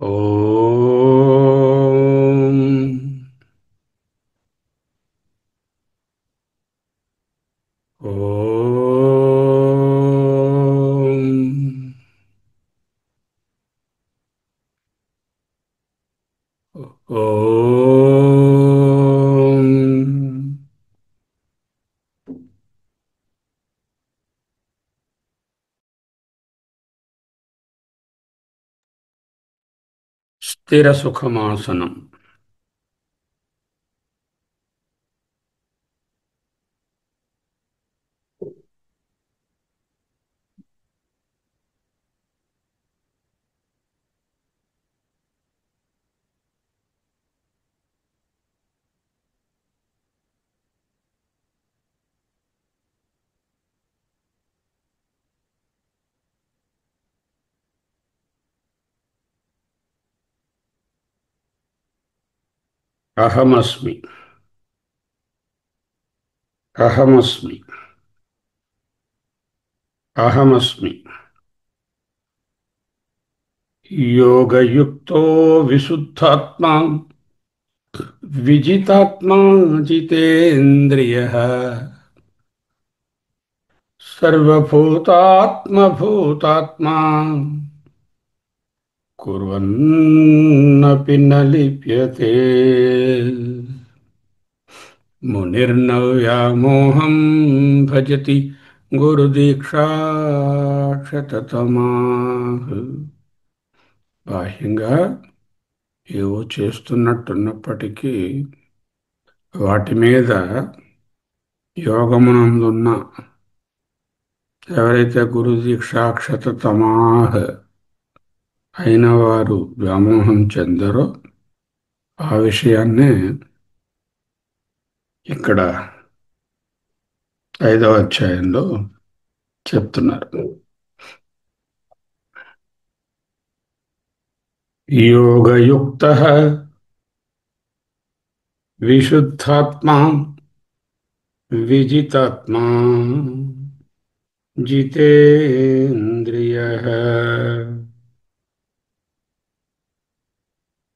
ఓం ఓం ఓం స్థిర సుఖమాసనం. అహమస్మి. అహమస్మి. అహమస్మి. యోగయుక్తో విశుద్ధాత్మా విజితాత్మా జితేంద్రియః సర్వభూతాత్మభూతాత్మా కుర్వన్నపి న లిప్యతే. మునిర్నవ్యామోహం భజతి గురుదీక్షాక్షతతమాః. బాహ్యంగా ఏవో చేస్తున్నట్టున్నప్పటికీ వాటి మీద యోగమునందున్న ఎవరైతే గురుదీక్షాక్షతతమాః అయిన వారు వ్యామోహం చెందరో ఆ విషయాన్నే ఇక్కడ 5వ అధ్యాయంలో చెప్తున్నారు. యోగయుక్తః విశుద్ధాత్మా విజితాత్మా జితేంద్రియః.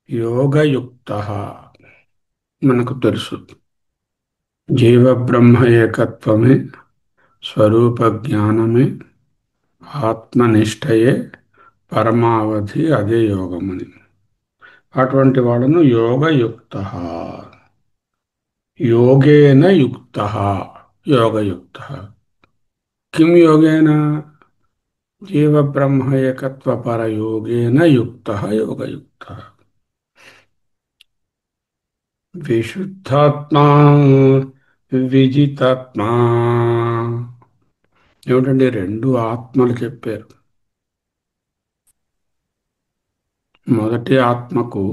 యోగయుక్తః మనకు తెలుసు, జీవబ్రహ్మ ఏకత్వమే, స్వరూప జ్ఞానమే, ఆత్మనిష్టయే పరమావధి, అదే యోగమని. అటువంటి వాళ్ళను యోగయుక్తః, యోగేన యుక్తః, యోగయుక్తః. కిం యోగేన? జీవబ్రహ్మ ఏకత్వపరయోగేన యుక్తః యోగయుక్తః. విశుద్ధాత్మా విజితాత్మా. ఏమిటండి, రెండు ఆత్మలు చెప్పారు. మొదటి ఆత్మకు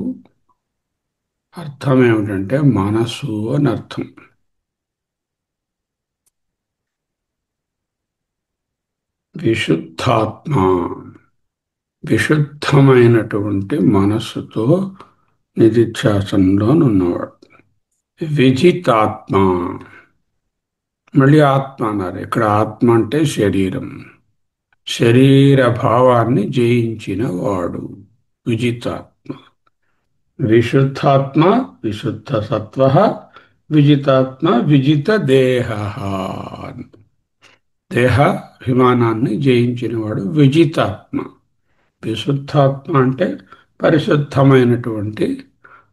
అర్థం ఏమిటంటే మనస్సు అని అర్థం. విశుద్ధాత్మ, విశుద్ధమైనటువంటి మనస్సుతో నిధిధ్యాసనంలోనున్నవాడు. విజితాత్మ, మళ్ళీ ఆత్మ అన్నారు. ఇక్కడ ఆత్మ అంటే శరీరం, శరీర భావాన్ని జయించిన వాడు విజితాత్మ. విశుద్ధాత్మ విశుద్ధ సత్వ, విజితాత్మ విజిత దేహ. దేహ అభిమానాన్ని జయించినవాడు విజితాత్మ. విశుద్ధాత్మ అంటే పరిశుద్ధమైనటువంటి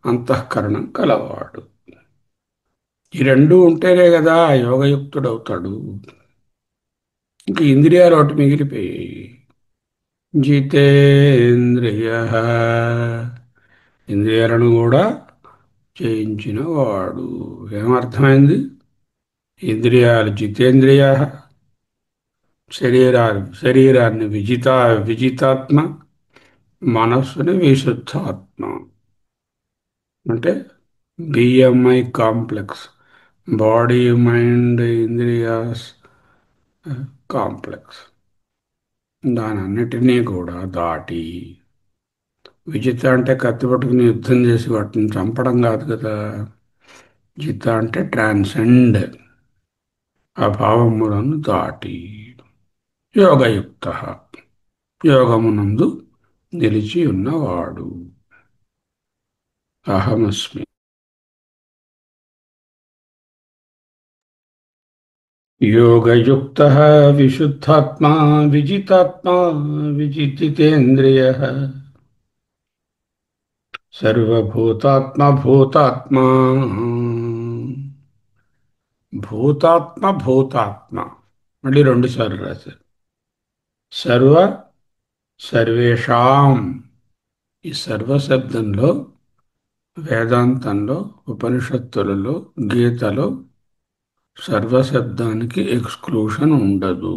అంతఃకరణం కలవాడు. ఈ రెండు ఉంటేనే కదా యోగయుక్తుడవుతాడు. ఇంక ఇంద్రియాలు ఒకటి మిగిలిపోయాయి. జితేంద్రియ, ఇంద్రియాలను కూడా జయించిన వాడు. ఏమర్థమైంది? ఇంద్రియాలు జితేంద్రియ, శరీరాన్ని విజితాత్మ, మనస్సుని విశుద్ధాత్మ. అంటే బిఎంఐ కాంప్లెక్స్, బాడీ మైండ్ ఇంద్రియాస్ కాంప్లెక్స్, దానన్నిటినీ కూడా దాటి, విజిత అంటే కత్తి పట్టుకుని యుద్ధం చేసి వాటిని చంపడం కాదు కదా. జిత అంటే ట్రాన్సెండ్, ఆ భావములను దాటి. యోగయుక్త, యోగమునందు నిలిచి ఉన్నవాడు. అహమస్మి. యోగయుక్త విశుద్ధాత్మా విజితాత్మా విజితితేంద్రియ సర్వభూతాత్మ భూతాత్మా. భూతాత్మ భూతాత్మ మళ్ళీ రెండుసార్లు రాశారు. సర్వ సర్వేషాం. ఈ సర్వ శబ్దంలో వేదాంతంలో, ఉపనిషత్తులలో, గీతలో సర్వశబ్దానికి ఎక్స్క్లూషన్ ఉండదు.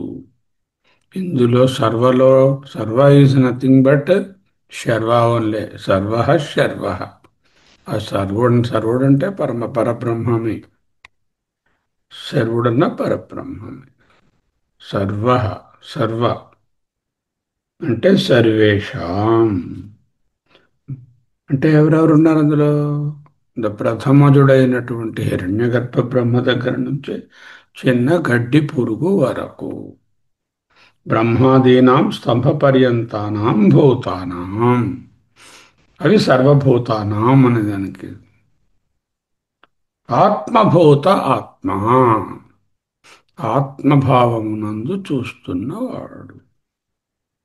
ఇందులో సర్వలో సర్వ is nothing but Sharva only. సర్వ శర్వ. ఆ సర్వుడు అంటే పరబ్రహ్మమే. సర్వుడన్న పరబ్రహ్మమే. సర్వ సర్వ అంటే సర్వేషాం. అంటే ఎవరెవరు ఉన్నారు అందులో? ప్రథమజుడైనటువంటి హిరణ్యగర్భ బ్రహ్మ దగ్గర నుంచి చిన్న గడ్డి పురుగు వరకు, బ్రహ్మాదీనాం స్తంభ పర్యంతానాం భూతానాం, అవి సర్వభూతానాం అనే దానికి. ఆత్మభూత ఆత్మ, ఆత్మభావమునందు చూస్తున్నవాడు.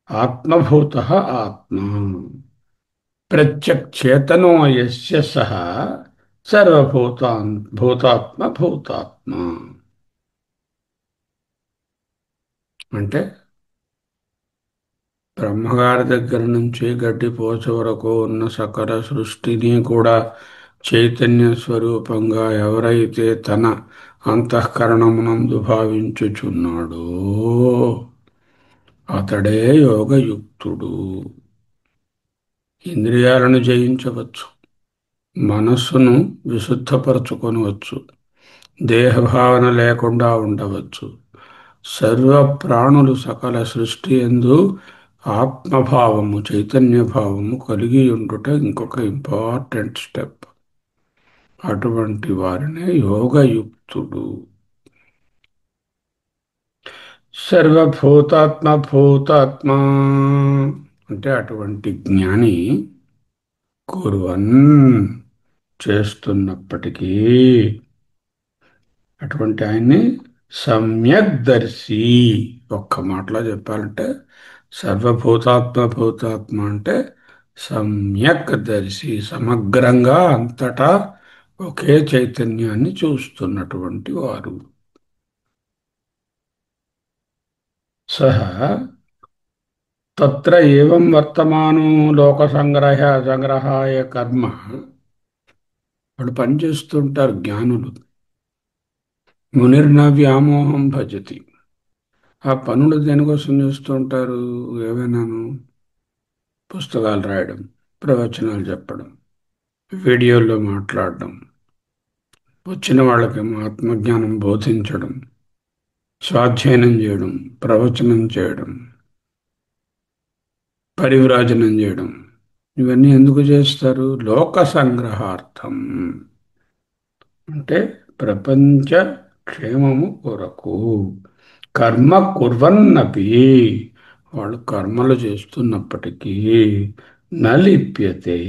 ఆత్మభూత ఆత్మ ప్రత్యక్షేతనో యస్య సహ భూతాత్మ భూతాత్మ. అంటే బ్రహ్మగారి దగ్గర నుంచి గడ్డిపోచ వరకు ఉన్న సకల సృష్టిని కూడా చైతన్య స్వరూపంగా ఎవరైతే తన అంతఃకరణమునందు భావించుచున్నాడో అతడే యోగయుక్తుడు. ఇంద్రియాలను జయించవచ్చు, మనస్సును విశుద్ధపరచుకొనవచ్చు, దేహభావన లేకుండా ఉండవచ్చు. సర్వ ప్రాణులు సకల సృష్టి యందు ఆత్మభావము, చైతన్యభావము కలిగి ఉండుట ఇంకొక ఇంపార్టెంట్ స్టెప్. అటువంటి వారినే యోగయుక్తుడు. సర్వభూతాత్మ భూతాత్మ అంటే అటువంటి జ్ఞాని కుర్వన్ చేస్తున్నప్పటికీ, అటువంటి ఆయన్ని సమ్యక్ దర్శి. ఒక్క మాటలో చెప్పాలంటే సర్వభూతాత్మ భూతాత్మ అంటే సమ్యక్ దర్శి, సమగ్రంగా అంతటా ఒకే చైతన్యాన్ని చూస్తున్నటువంటి వారు. సహ తత్ర ఏవం వర్తమానో లోక సంగ్రహాయ కర్మ. వాళ్ళు పనిచేస్తుంటారు జ్ఞానులు. మునిర్న వ్యామోహం భజతి. ఆ పనులు దేనికోసం చేస్తూ ఉంటారు? ఏమైనాను పుస్తకాలు రాయడం, ప్రవచనాలు చెప్పడం, వీడియోల్లో మాట్లాడడం, వచ్చిన వాళ్ళకేమో ఆత్మజ్ఞానం బోధించడం, స్వాధ్యయనం చేయడం, ప్రవచనం చేయడం, పరివ్రాజనం చేయడం. ఇవన్నీ ఎందుకు చేస్తారు? లోక సంగ్రహార్థం. అంటే ప్రపంచ క్షేమము కొరకు. కర్మ కుర్వన్నపి, వాళ్ళు కర్మలు చేస్తున్నప్పటికీ నలిప్యతే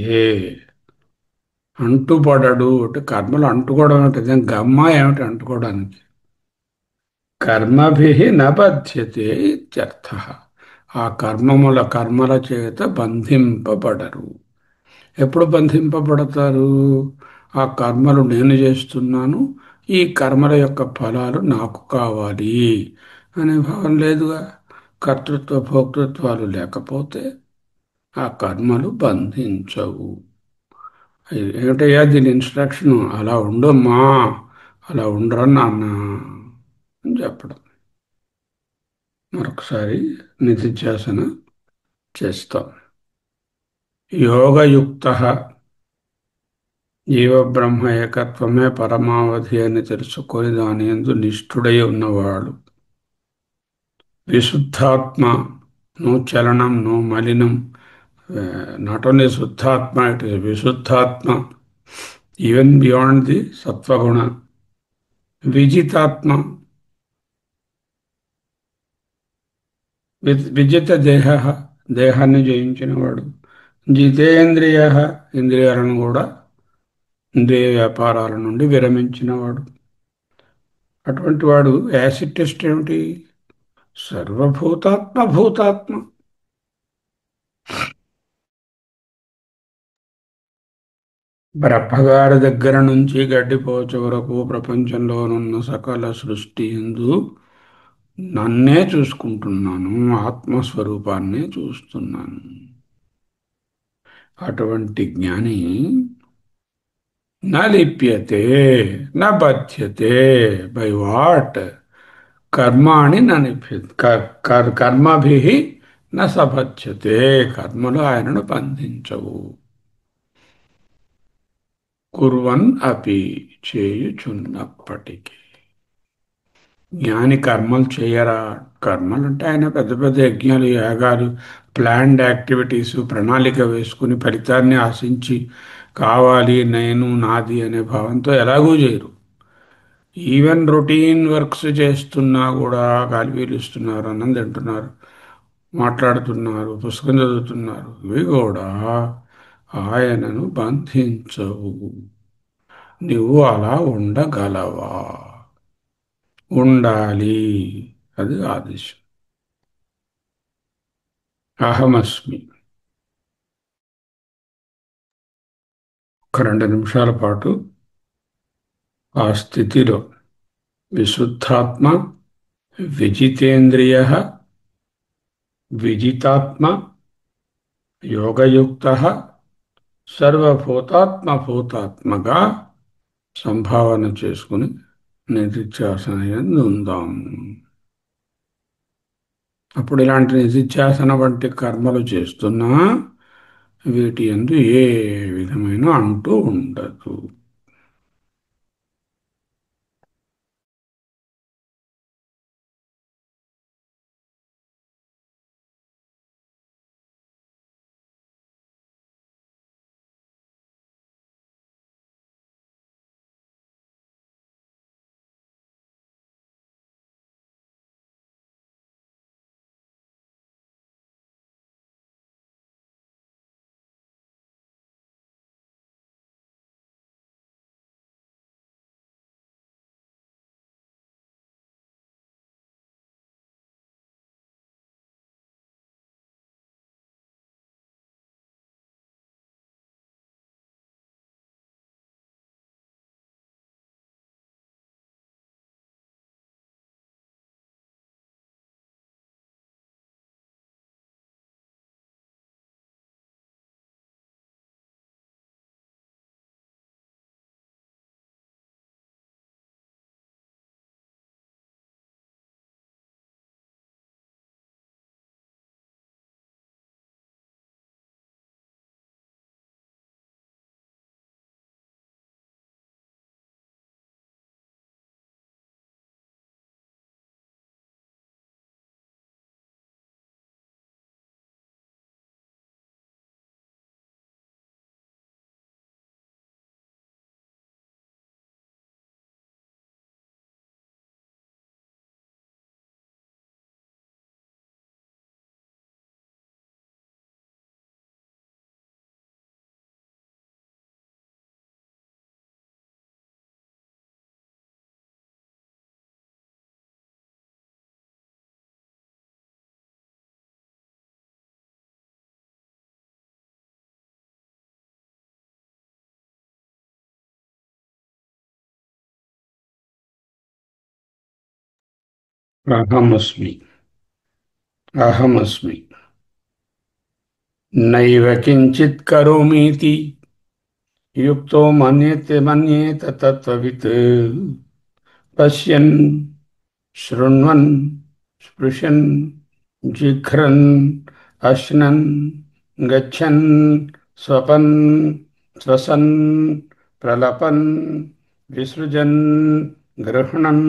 అంటుపడడు. అంటే కర్మలు అంటుకోవడం అంటే గమ్మ ఏమిటి అంటుకోవడానికి? కర్మభి నబధ్యతే ఇత్యర్థ. ఆ కర్మల చేత బంధింపబడరు. ఎప్పుడు బంధింపబడతారు? ఆ కర్మలు నేను చేస్తున్నాను, ఈ కర్మల యొక్క ఫలాలు నాకు కావాలి అనే భావన లేదుగా. కర్తృత్వ భోక్తృత్వాలు లేకపోతే ఆ కర్మలు బంధించవు. ఏమిటయ్యా దీని ఇన్స్ట్రక్షన్? అలా ఉండమ్మా, అలా ఉండరా నాన్న అని చెప్పడం. మరొకసారి నిధిధ్యాసన చేస్తాం. యోగయుక్త జీవబ్రహ్మ ఏకత్వమే పరమావధి అని తెలుసుకొని దాని యందు నిష్ఠుడై ఉన్నవాడు. విశుద్ధాత్మ, నో చలనం, నో మలినం. నాట్ ఓన్లీ శుద్ధాత్మ, ఇట్ ఇస్ విశుద్ధాత్మ, ఈవెన్ బియాండ్ ది సత్వగుణ. విజితాత్మ, విజిత దేహ, దేహాన్ని జయించినవాడు. జితేంద్రియ, ఇంద్రియాలను కూడా ఇంద్రియ వ్యాపారాల నుండి విరమించినవాడు. అటువంటి వాడు యాసిడ్ టెస్ట్ ఏమిటి? సర్వభూతాత్మ భూతాత్మ. బ్రహ్మగారి దగ్గర నుంచి గడ్డిపోచ వరకు ప్రపంచంలోనున్న సకల సృష్టి యందు నన్నే చూసుకుంటున్నాను, ఆత్మస్వరూపాన్నే చూస్తున్నాను. అటువంటి జ్ఞాని న లిప్యతే, న బధ్యతే. By what? కర్మాణి న లిప్యతే, కర్మభి న సబధ్యతే. కర్మలు ఆయనను బంధించవు. కుర్వన్ అపి, చేయుచున్నప్పటికీ. జ్ఞాని కర్మలు చేయరా? కర్మలు అంటే ఆయన పెద్ద పెద్ద యజ్ఞాలు, యాగాలు, ప్లాన్డ్ యాక్టివిటీస్, ప్రణాళిక వేసుకుని ఫలితాన్ని ఆశించి కావాలి నేను నాది అనే భావంతో ఎలాగూ చేయరు. ఈవెన్ రొటీన్ వర్క్స్ చేస్తున్నా కూడా గాలి పీలుస్తున్నారు, అన్నం తింటున్నారు, మాట్లాడుతున్నారు, పుస్తకం చదువుతున్నారు. ఇవి కూడా ఆయనను బంధించవు. నువ్వు అలా ఉండగలవా? ఉండాలి. అది ఆదేశం. అహమస్మి. ఒక 2 నిమిషాల పాటు ఆ స్థితిలో విశుద్ధాత్మ, విజితేంద్రియ, విజితాత్మ, యోగయుక్త, సర్వభూతాత్మ భూతాత్మగా సంభావన చేసుకుని నిధిధ్యాసన యందు ఉందాం. అప్పుడు ఇలాంటి నిధిధ్యాసన వంటి కర్మలు చేస్తున్నా వీటి యందు ఏ విధమైన అంటూ ఉండదు. అహమస్మి. అహమస్మి. నైవ కించిత్ కరోమీతి యుక్తో మన్యతే మన్యేత తత్వవిత్ పశ్యన్ శృణ్వన్ స్పృశన్ జిఘ్రన్ అశ్నన్ గచ్చన్ స్వపన్ శ్వసన్ ప్రలపన్ విసృజన్ గృహణన్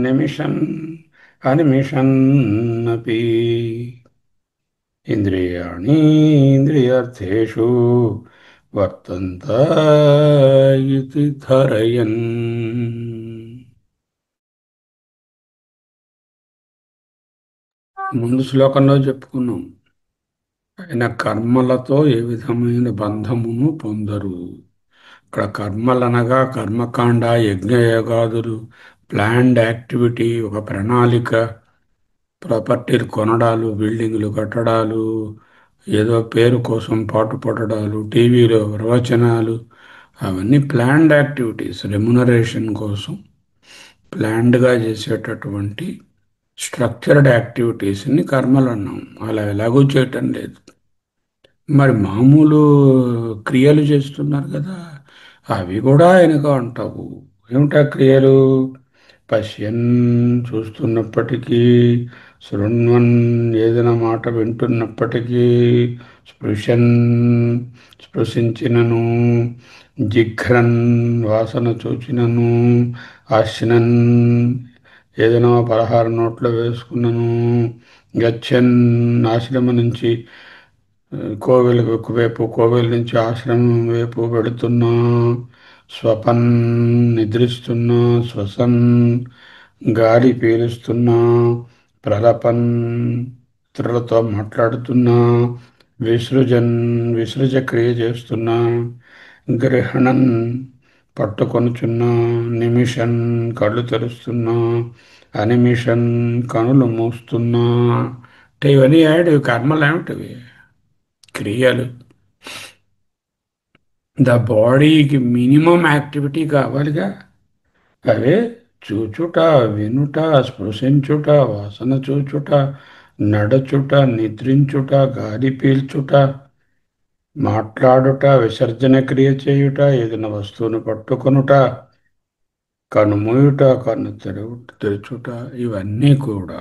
నిమిషన్ అనిమిషన్ అపి ఇంద్రియాణి ఇంద్రియార్థేషు వర్తంత ఇతి ధరయన్. ముందు శ్లోకంలో చెప్పుకున్నాం. ఆయన కర్మలతో ఏ విధమైన బంధమును పొందరు. ఇక్కడ కర్మలనగా కర్మకాండ, యజ్ఞయాగాదులు, ప్లాన్డ్ యాక్టివిటీ, ఒక ప్రణాళిక, ప్రాపర్టీలు కొనడాలు, బిల్డింగ్లు కట్టడాలు, ఏదో పేరు కోసం పాటుపడడాలు, టీవీలో ప్రవచనాలు, అవన్నీ ప్లాన్డ్ యాక్టివిటీస్. రెమ్యునరేషన్ కోసం ప్లాన్డ్గా చేసేటటువంటి స్ట్రక్చర్డ్ యాక్టివిటీస్ని కర్మలు అన్నాం. అలా ఎలాగూ చేయటం లేదు. మరి మామూలు క్రియలు చేస్తున్నారు కదా, అవి కూడా వెనుక అంటావు. ఏమిటా క్రియలు? పశ్యన్, చూస్తున్నప్పటికీ, శృణ్వన్, ఏదైనా మాట వింటున్నప్పటికీ, స్పృశన్, స్పృశించినను, జిఘ్రన్, వాసన చూచినను, ఆశ్నన్, ఏదైనా పలహారం నోట్లో వేసుకున్నను, గచ్చన్, ఆశ్రమం నుంచి కోవెలకు వైపు, కోవెల నుంచి ఆశ్రమం వైపు వెడుతున్నా, స్వపన్, నిద్రిస్తున్నా, శ్వసన్, గాలి పీలుస్తున్నా, ప్రలపన్, ఇతరులతో మాట్లాడుతున్నా, విసృజన్, విసృజ క్రియ చేస్తున్నా, గ్రహణన్, పట్టుకొనుచున్నా, నిమిషన్, కళ్ళు తెరుస్తున్నా, అనిమిషన్, కనులు మూస్తున్నా. అంటే ఇవన్నీ ఏమిటి? కర్మలు ఏమిటివి? క్రియలు. ద బాడీకి మినిమం యాక్టివిటీ కావాలిగా. అవే చూచుట, వినుట, స్పృశించుట, వాసన చూచుట, నడచుట, నిద్రించుట, గాలి పీల్చుట, మాట్లాడుట, విసర్జన క్రియ చేయుట, ఏదైనా వస్తువును పట్టుకొనుట, కనుమూయుట, కన్ను తెరుచుట, ఇవన్నీ కూడా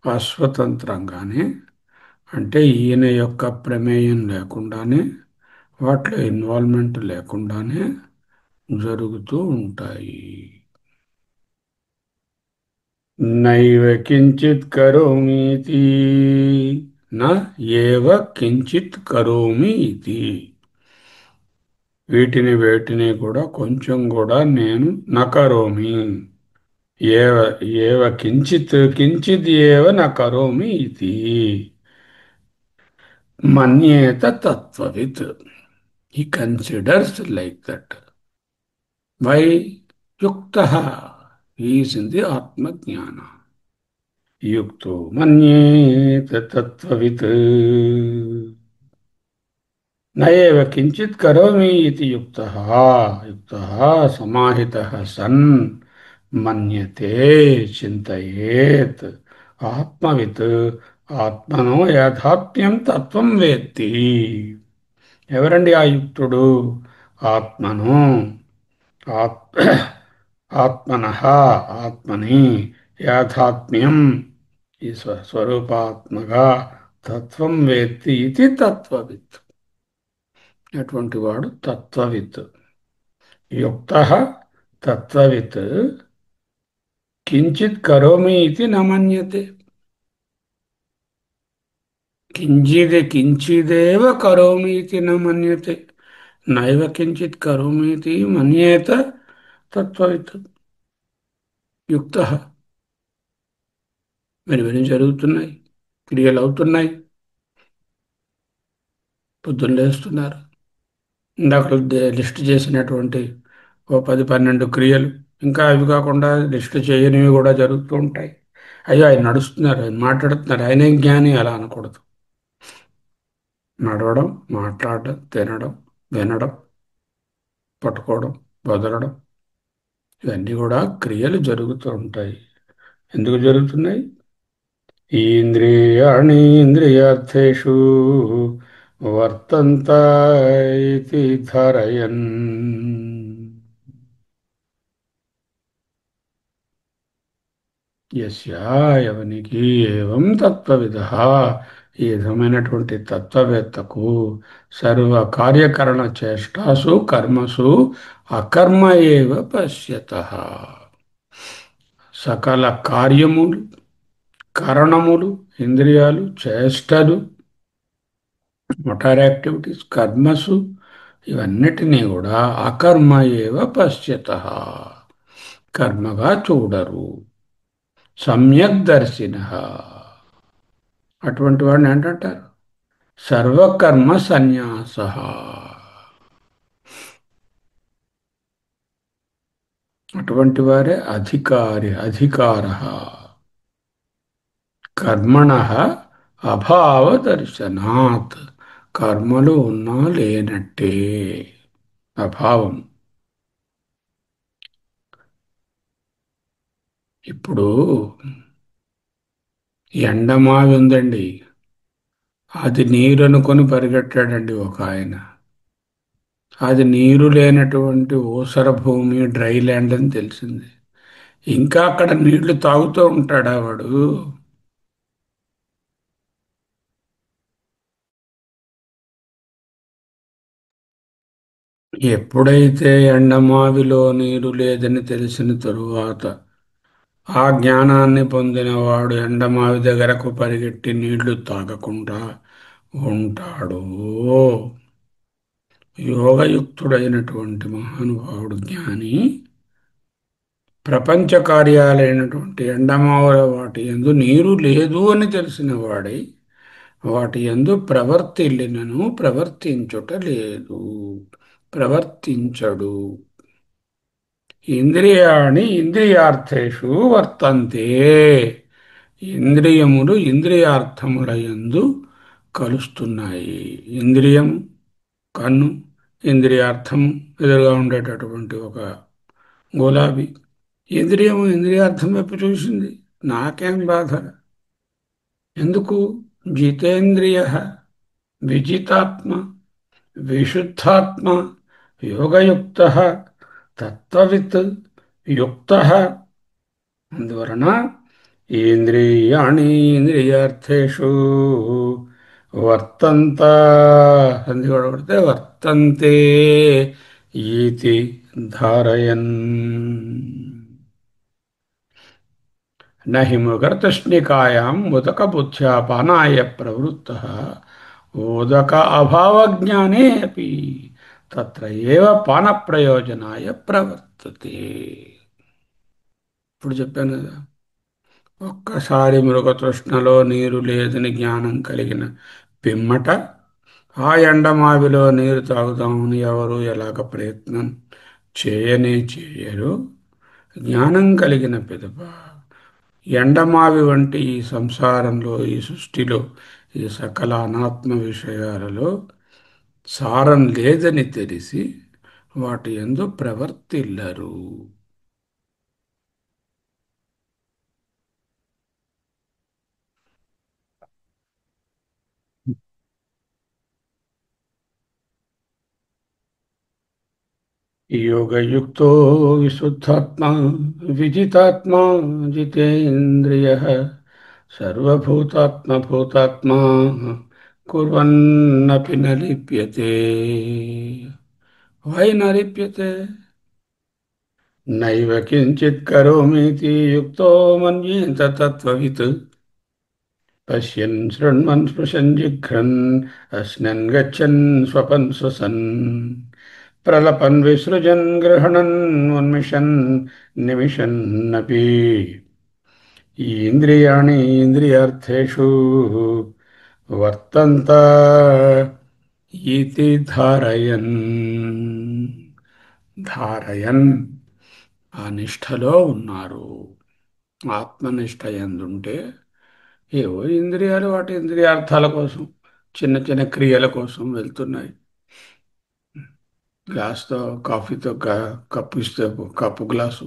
అస్వతంత్రంగానే, అంటే ఈయన యొక్క ప్రమేయం లేకుండానే, వాటిలో ఇన్వాల్వ్మెంట్ లేకుండానే జరుగుతూ ఉంటాయి. నైవ కించిత్ కరోమీతి, నా ఏవ కించిత్ కరోమి ఇది. వీటిని కూడా కొంచెం కూడా నేను నకరోమి. ఏవ ఏవ కించిత్ కించిత్ ఏవ నకరోమి ఇది మన్యేత తత్వవిత్. He considers like that. Why? Yuktaha. He is in the Atma Jnana. Yukto manyeta tattvavit. నయేవ కించిత్ కరోమి ఇది యుక్తః. యుక్తః సమాహితః సన్ మన్యతే, చింతయేత్ ఆత్మవిత్, ఆత్మనో యాథాత్మ్యం తత్వం వేత్తి. ఎవరండి ఆ యుక్తుడు? ఆత్మను, ఆత్ ఆత్మనః, ఆత్మని, యాథాత్మ్యం, ఈ స్వరూపాత్మగా తత్వం వేత్తి ఇది తత్వవిత్. అటువంటి వాడు తత్వవిత్. యుక్తః తత్వవిత్ కించిత్ కరోమి ఇది న మన్యతే. కించిదేవ కరోమి ఇది న మన్యతే. నైవ కించిత్ కరోమి ఇది మన్యేత తత్వవిత్. యుక్తః. వెనువెను జరుగుతున్నాయి, క్రియలు అవుతున్నాయి. పొద్దున్న లేస్తున్నారు, ఇందాక లిస్ట్ చేసినటువంటి ఓ 10-12 క్రియలు, ఇంకా అవి కాకుండా లిస్ట్ చేయనివి కూడా జరుగుతూ ఉంటాయి. అయ్యో ఆయన నడుస్తున్నారు, ఆయన మాట్లాడుతున్నారు, ఆయనే జ్ఞాని, అలా అనకూడదు. నడవడం, మాట్లాడడం, తినడం, వినడం, పట్టుకోవడం, వదలడం, ఇవన్నీ కూడా క్రియలు జరుగుతూ ఉంటాయి. ఎందుకు జరుగుతున్నాయి? ఇంద్రియాణి ఇంద్రియార్థేషు వర్తంత ఇతి ధారయన్. యస్య, ఎవనికి, ఏవం తత్వవిదః, ఈ విధమైనటువంటి తత్వవేత్తకు, సర్వ కార్యకరణ చేష్టాసు కర్మసు అకర్మ ఏవ పశ్యతః. సకల కార్యములు, కరణములు, ఇంద్రియాలు, చేష్టలు, మోటార్ యాక్టివిటీస్, కర్మసు, ఇవన్నిటినీ కూడా అకర్మ ఏవ పశ్యతః, కర్మగా చూడరు. సమ్యక్ దర్శిన అటువంటి వాడిని ఏంటంటారు? సర్వకర్మ సన్యాస. అటువంటి వారే అధికారి, అధికార. కర్మణ అభావ దర్శనాత్. కర్మలు ఉన్నా లేనట్టే. అభావం. ఇప్పుడు ఎండమావి ఉందండి. అది నీరు అనుకొని పరిగెట్టాడండి ఒక ఆయన. అది నీరు లేనటువంటి ఊసర భూమి, డ్రై ల్యాండ్ అని తెలిసింది. ఇంకా అక్కడ నీళ్లు తాగుతూ ఉంటాడా వాడు? ఎప్పుడైతే ఎండమావిలో నీరు లేదని తెలిసిన తరువాత ఆ జ్ఞానాన్ని పొందినవాడు ఎండమావి దగ్గరకు పరిగెట్టి నీళ్లు తాగకుండా ఉంటాడు. యోగయుక్తుడైనటువంటి మహానుభావుడు జ్ఞాని ప్రపంచ కార్యాలైనటువంటి ఎండమావుల వాటి యందు నీరు లేదు అని తెలిసిన వాడై వాటి యందు ప్రవర్తిల్లినను ప్రవర్తించుట లేదు, ప్రవర్తించడు. ఇంద్రియాణి ఇంద్రియార్థేషు వర్తంతే. ఇంద్రియములు ఇంద్రియార్థముల యందు కలుస్తున్నాయి. ఇంద్రియం కన్ను, ఇంద్రియార్థము ఎదురుగా ఉండేటటువంటి ఒక గులాబీ. ఇంద్రియము ఇంద్రియార్థం వైపు చూసింది. నాకేం బాధ? ఎందుకు? జితేంద్రియ, విజితాత్మ, విశుద్ధాత్మ, యోగయుక్త, తత్వవిత్, యుక్త. అందువలన ఇంద్రియాణి ఇంద్రియార్థేషు వర్తంత, అందులో పడితే వర్తంతే ఈతి ధారయన్. నహి మృగతృష్ణికాయాం ఉదకబుద్ధ్యా పానాయ ప్రవృత్త ఉదక అభావజ్ఞానే అపి తత్ర ఏవ పాన ప్రయోజనాయ ప్రవర్తతే. ఇప్పుడు చెప్పాను కదా, ఒక్కసారి మృగతృష్ణలో నీరు లేదని జ్ఞానం కలిగిన పిమ్మట ఆ ఎండమావిలో నీరు తాగుదామని ఎవరు ఎలాగ ప్రయత్నం చేయనే చేయరు. జ్ఞానం కలిగిన పిదప ఎండమావి వంటి ఈ సంసారంలో, ఈ సృష్టిలో, ఈ సకల అనాత్మ విషయాలలో సారం లేదని తెలిసి వాటి యందు ప్రవర్తిల్లరు. యోగయుక్తో విశుద్ధాత్మా విజితాత్మా జితేంద్రియ సర్వభూతాత్మభూతాత్మా కుర్వన్నపి న లిప్యతే. వై న లిప్యతే? నైవ కించిత్ కరోమీతి యుక్తో మన్యేత తత్వవిత్ పశ్యన్ శృణ్వన్ స్పృశన్ జిఘ్రన్ అశ్నన్ గచ్చన్ స్వపన్ శ్వసన్ ప్రలపన్ విసృజన్ గృహణన్ ఉన్మిషన్ నిమిషన్నపి ఇంద్రియాణి ఇంద్రియార్థేషు వర్తంత ఇతి ధారయన్. ధారయన్ ఆ నిష్ఠలో ఉన్నారు. ఆత్మనిష్ట ఎందుంటే ఏవో ఇంద్రియాలు వాటి ఇంద్రియార్థాల కోసం, చిన్న చిన్న క్రియల కోసం వెళ్తున్నాయి. గ్లాస్తో కాఫీతో కప్పు ఇస్తే కప్పు గ్లాసు,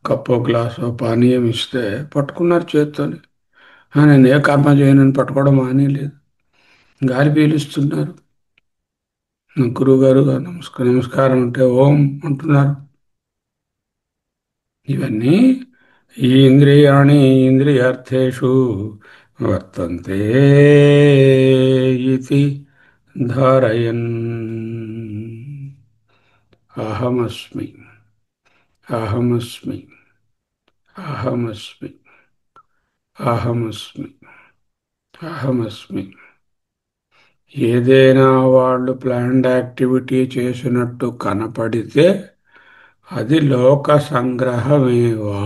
కప్పు గ్లాసు పానీయం ఇస్తే పట్టుకున్నారు చేత్తోని. నేను ఏ కర్మ చేయనని పట్టుకోవడం మానేలేదు. గాలి పీలుస్తున్నారు. గురువు గారు నమస్కారం అంటే ఓం అంటున్నారు. ఇవన్నీ ఈ ఇంద్రియాణి ఇంద్రియార్థేషు వర్తంతే ఇతి ధారయన్. అహమస్మి, అహమస్మి, అహమస్మి, అహమస్మి, అహమస్మి. ఏదైనా వాళ్ళు ప్లాన్డ్ యాక్టివిటీ చేసినట్టు కనపడితే అది లోక సంగ్రహమేవా.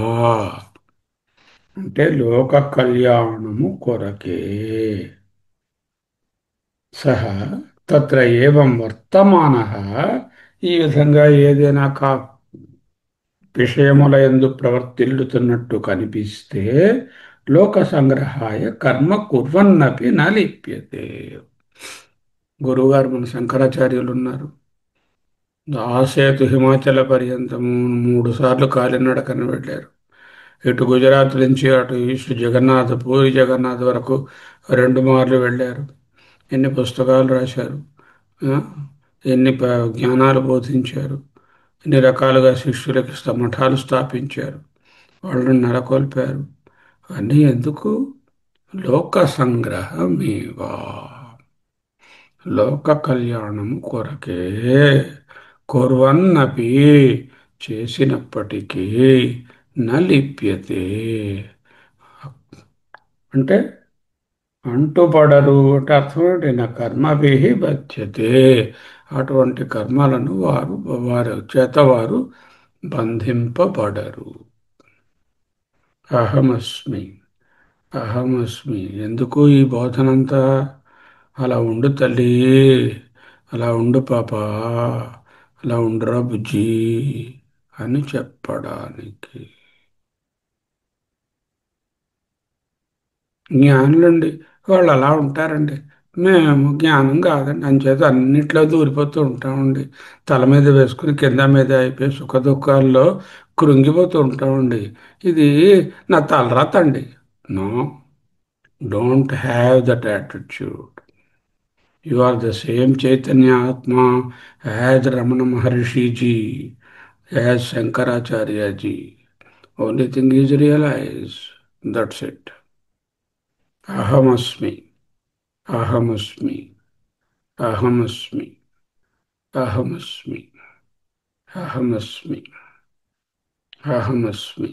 అంటే లోక కళ్యాణము కొరకే సహ తత్ర ఏవం వర్తమాన ఈ విధంగా ఏదైనా విషయముల యందు ప్రవర్తిల్లుతున్నట్టు కనిపిస్తే లోక సంగ్రహాయ కర్మ కుర్వన్నపి న లిప్యతే. గురువుగారు మన శంకరాచార్యులు ఉన్నారు. ఆసేతు హిమాచల పర్యంతము 3 సార్లు కాలినడకన వెళ్ళారు. ఇటు గుజరాత్ నుంచి అటు ఈస్ట్ జగన్నాథ్, పూరి జగన్నాథ్ వరకు 2 మార్లు వెళ్ళారు. ఎన్ని పుస్తకాలు రాశారు, ఆ? ఎన్ని జ్ఞానాలు బోధించారు, ఎన్ని రకాలుగా శిష్యులకి మఠాలు స్థాపించారు, వాళ్ళని నెలకొల్పారు. అన్నీ ఎందుకు? లోక సంగ్రహమేవా, లోక కళ్యాణము కొరకే. కుర్వన్నపి, చేసినప్పటికీ, నలిప్యతే, అంటే అంటుపడరు అంటే అర్థం ఏంటి? నా కర్మభి బధ్యతే, అటువంటి కర్మలను వారి చేత వారు బంధింపబడరు. అహమస్మి, అహమస్మి. ఎందుకు ఈ బోధనంతా? అలా ఉండు తల్లి, అలా ఉండు పాపా, అలా ఉండురా బుజ్జి అని చెప్పడానికి. జ్ఞానులండి, వాళ్ళు అలా ఉంటారండి. మేము జ్ఞానం కాదండి, అంచేత అన్నిట్లో దూరిపోతూ ఉంటామండి. తల మీద వేసుకుని కింద మీద అయిపోయి సుఖ దుఃఖాల్లో కృంగిపోతూ ఉంటామండి. ఇది నా తలరాత అండి. No, don't have that attitude. You are the same చైతన్య ఆత్మ యాజ్ రమణ మహర్షిజీ, యాజ్ శంకరాచార్యజీ. Only thing is realise, that's it. అహమస్మి, అహమస్మి, అహమస్మి, అహమస్మి, అహమస్మి, అహమస్మి.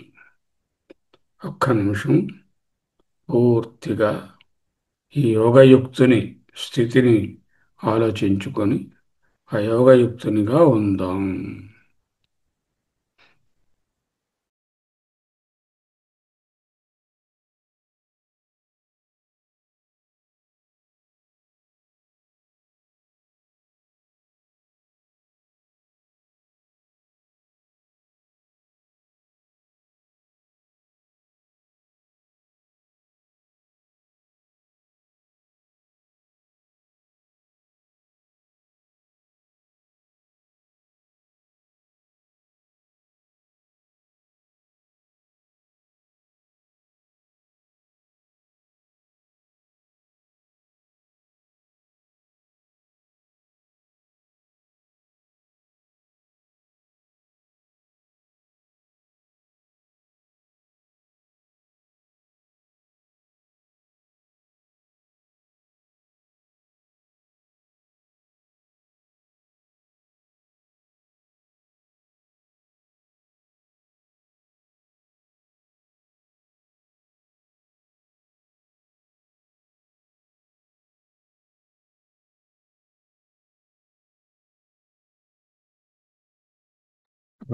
ఒక్క నిమిషం పూర్తిగా ఈ యోగయుక్తుని స్థితిని ఆలోచించుకొని అయోగయుక్తునిగా ఉందాం.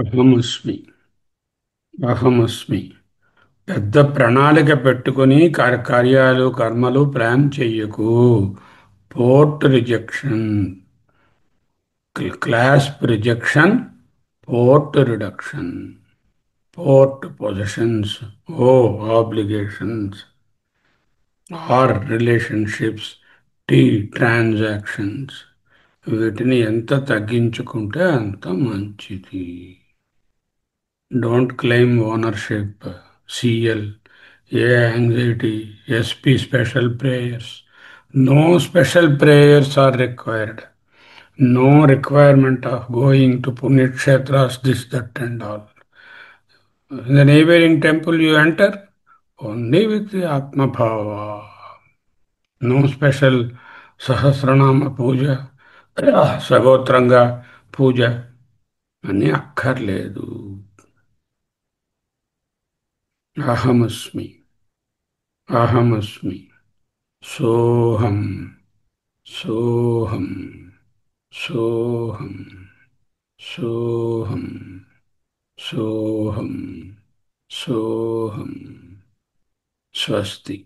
అహమస్మి, అహమస్మి. పెద్ద ప్రణాళిక పెట్టుకుని కార్యాలు కర్మలు ప్లాన్ చెయ్యకు. Port rejection, clasp rejection, port reduction. Port positions, O obligations, R relationships, T transactions. వీటిని ఎంత తగ్గించుకుంటే అంత మంచిది. Don't claim ownership. CL. A anxiety. SP special prayers. No special prayers are required. No requirement of going to Punyakshetras, this, that, and all. In the neighboring temple you enter only with the Atma Bhava. No special Sahasranama Puja, Sagotranga Puja అని అక్కర్లేదు. అహమస్మి, అహమస్మి, సోహం, సోహం, సోహం, సోహం, సోహం, సోహం. స్వస్తి.